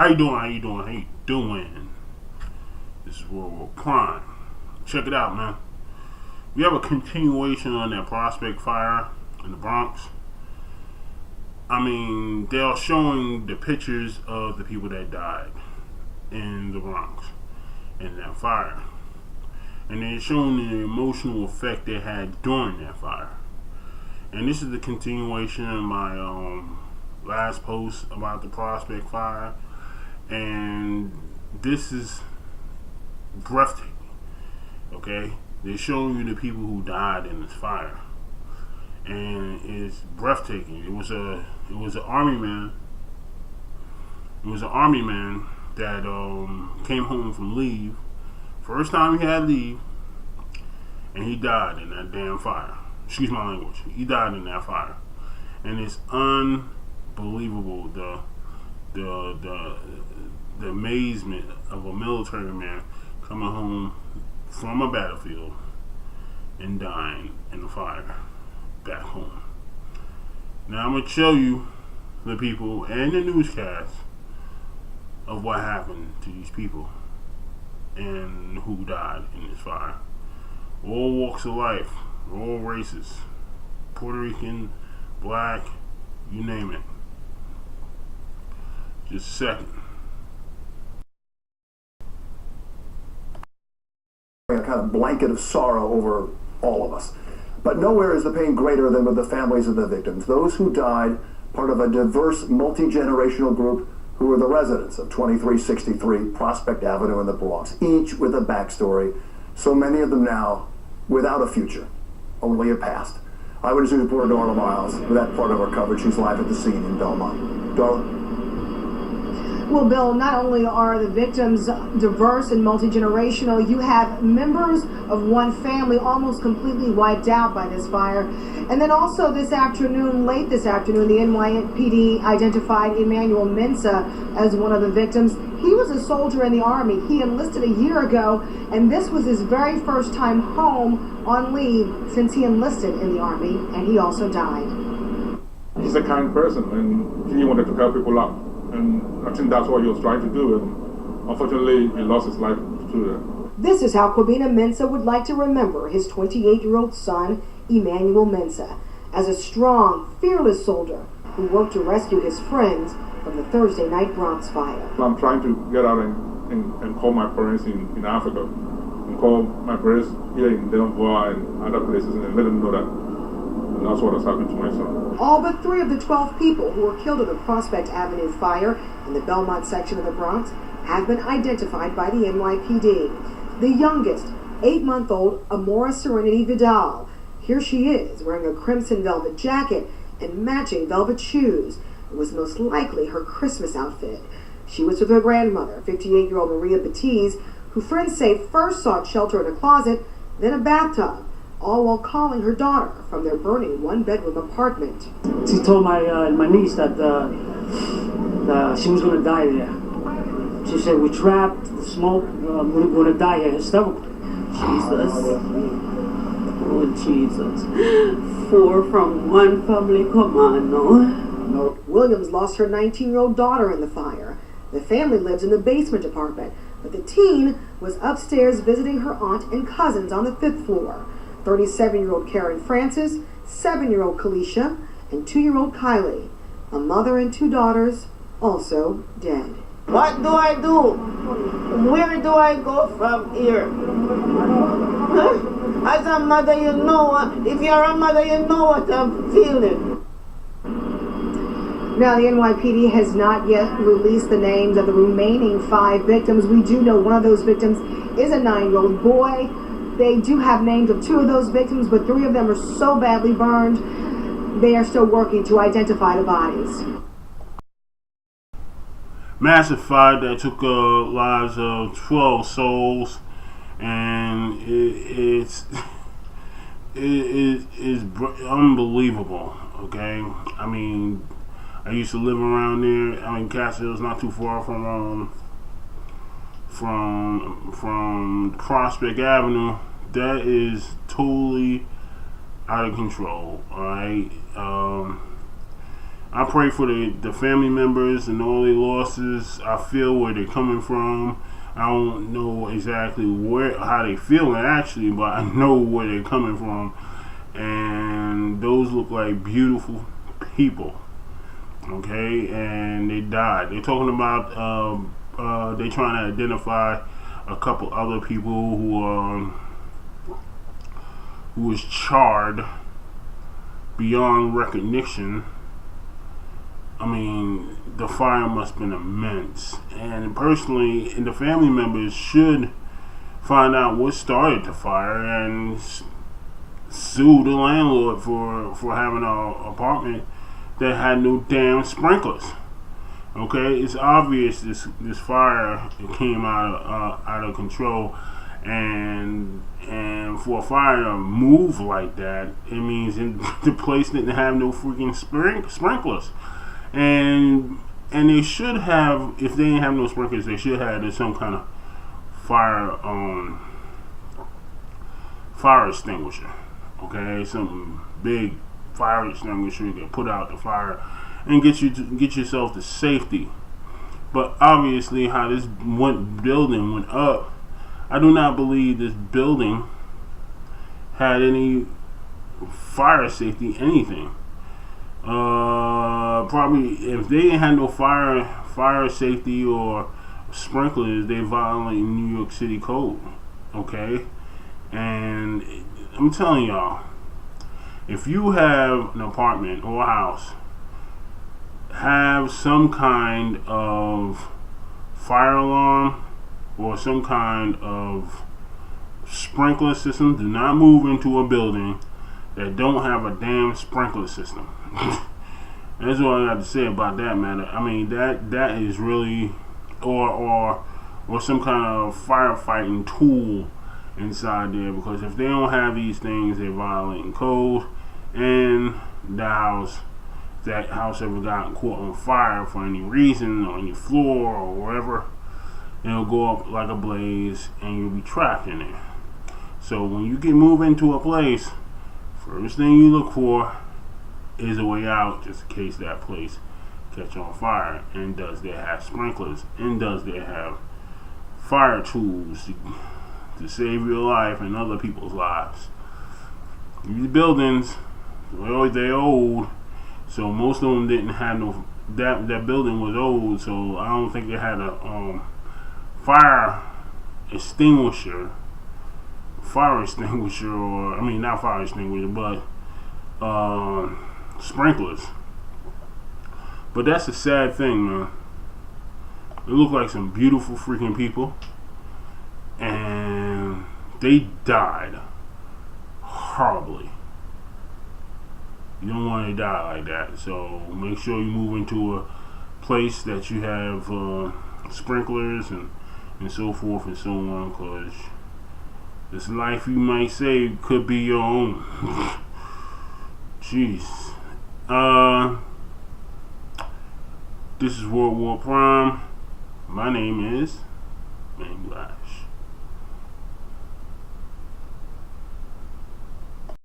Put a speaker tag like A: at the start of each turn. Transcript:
A: How you doing? How you doing? How you doing? This is World War Prime. Check it out, man. We have a continuation on that Prospect fire in the Bronx. I mean, they're showing the pictures of the people that died in the Bronx in that fire. And they're showing the emotional effect they had during that fire. And this is the continuation of my last post about the Prospect fire. And this is breathtaking. Okay? They're showing you the people who died in this fire. And it's breathtaking. It was an army man. It was an army man that came home from leave. First time he had leave, and he died in that damn fire. Excuse my language. He died in that fire, and it's unbelievable the amazement of a military man coming home from a battlefield and dying in the fire back home. Now I'm gonna show you the people and the newscast of what happened to these people and who died in this fire. All walks of life, all races, Puerto Rican, black, you name it. Just a second.
B: A kind of blanket of sorrow over all of us. But nowhere is the pain greater than with the families of the victims, those who died part of a diverse, multi-generational group who were the residents of 2363 Prospect Avenue in the Bronx, each with a backstory, so many of them now without a future, only a past. Eyewitness News reporter Darla Miles with that part of our coverage. She's live at the scene in Belmont. Darla?
C: Well, Bill, not only are the victims diverse and multi-generational, you have members of one family almost completely wiped out by this fire. And then also late this afternoon, the NYPD identified Emmanuel Mensah as one of the victims. He was a soldier in the Army. He enlisted a year ago, and this was his very first time home on leave since he enlisted in the Army, and he also died.
D: He's a kind person, and he wanted to help people out. And I think that's what he was trying to do, and unfortunately he lost his life to that.
C: This is how Kwabena Mensah would like to remember his 28-year-old son, Emmanuel Mensah, as a strong, fearless soldier who worked to rescue his friends from the Thursday night Bronx fire.
D: I'm trying to get out and call my parents in Africa, and call my parents here in Denver and other places, and let them know that. And that's what has happened to my son.
C: All but 3 of the 12 people who were killed in the Prospect Avenue fire in the Belmont section of the Bronx have been identified by the NYPD. The youngest, 8-month-old Amora Serenity Vidal. Here she is, wearing a crimson velvet jacket and matching velvet shoes. It was most likely her Christmas outfit. She was with her grandmother, 58-year-old Maria Batiz, who friends say first sought shelter in a closet, then a bathtub, all while calling her daughter from their burning 1-bedroom apartment.
E: She told my niece that she was going to die there. She said, "We're trapped, the smoke, we're going to die here." Hysterical.
F: Jesus. Oh, Jesus. 4 from one family, come on, no.
C: Williams lost her 19-year-old daughter in the fire. The family lives in the basement apartment, but the teen was upstairs visiting her aunt and cousins on the 5th floor. 37-year-old Karen Francis, 7-year-old Kalisha, and 2-year-old Kylie. A mother and 2 daughters, also dead.
F: What do I do? Where do I go from here? As a mother, you know, if you're a mother, you know what I'm feeling.
C: Now, the NYPD has not yet released the names of the remaining 5 victims. We do know one of those victims is a 9-year-old boy. They do have names of 2 of those victims, but 3 of them are so badly burned, they are still working to identify the bodies.
A: Massive fire that took lives of 12 souls, and it's unbelievable. Okay, I mean, I used to live around there. I mean, Castle's not too far from Prospect Avenue. That is totally out of control. All right. I pray for the family members and all their losses. I feel where they're coming from. I don't know exactly how they feeling actually, but I know where they're coming from. And those look like beautiful people. Okay, and they died. They're talking about they're trying to identify a couple other people who was charred beyond recognition. I mean, the fire must have been immense. And personally, the family members should find out what started the fire and sue the landlord for having an apartment that had no damn sprinklers. Okay, it's obvious this fire came out of control, and for a fire to move like that, it means the place didn't have no freaking sprinklers. And they should have, if they didn't have no sprinklers, they should have some kind of fire extinguisher. Okay, some big fire extinguisher you can put out the fire and get yourself to safety. But obviously, how this building went up, I do not believe this building had any fire safety, anything. Probably if they didn't have no fire safety or sprinklers, they violate New York City code. Okay, and I'm telling y'all, if you have an apartment or a house, have some kind of fire alarm or some kind of sprinkler system. Do not move into a building that don't have a damn sprinkler system. That's all I got to say about that matter. I mean, that is really, or some kind of firefighting tool inside there, because if they don't have these things, they're violating code. And that house ever got caught on fire for any reason, or any floor or wherever, it'll go up like a blaze and you'll be trapped in there. So when you get moved into a place, first thing you look for is a way out, just in case that place catch on fire. And does they have sprinklers? And does they have fire tools to save your life and other people's lives? These buildings, well, they're old, so most of them didn't have no. That building was old, so I don't think they had a fire extinguisher, or I mean not fire extinguisher, but sprinklers. But that's a sad thing, man. They look like some beautiful freaking people, and they died horribly. You don't want to die like that, so make sure you move into a place that you have sprinklers and so forth and so on, because this life you might save could be your own. Jeez. This is World War Prime. My name is Man Black.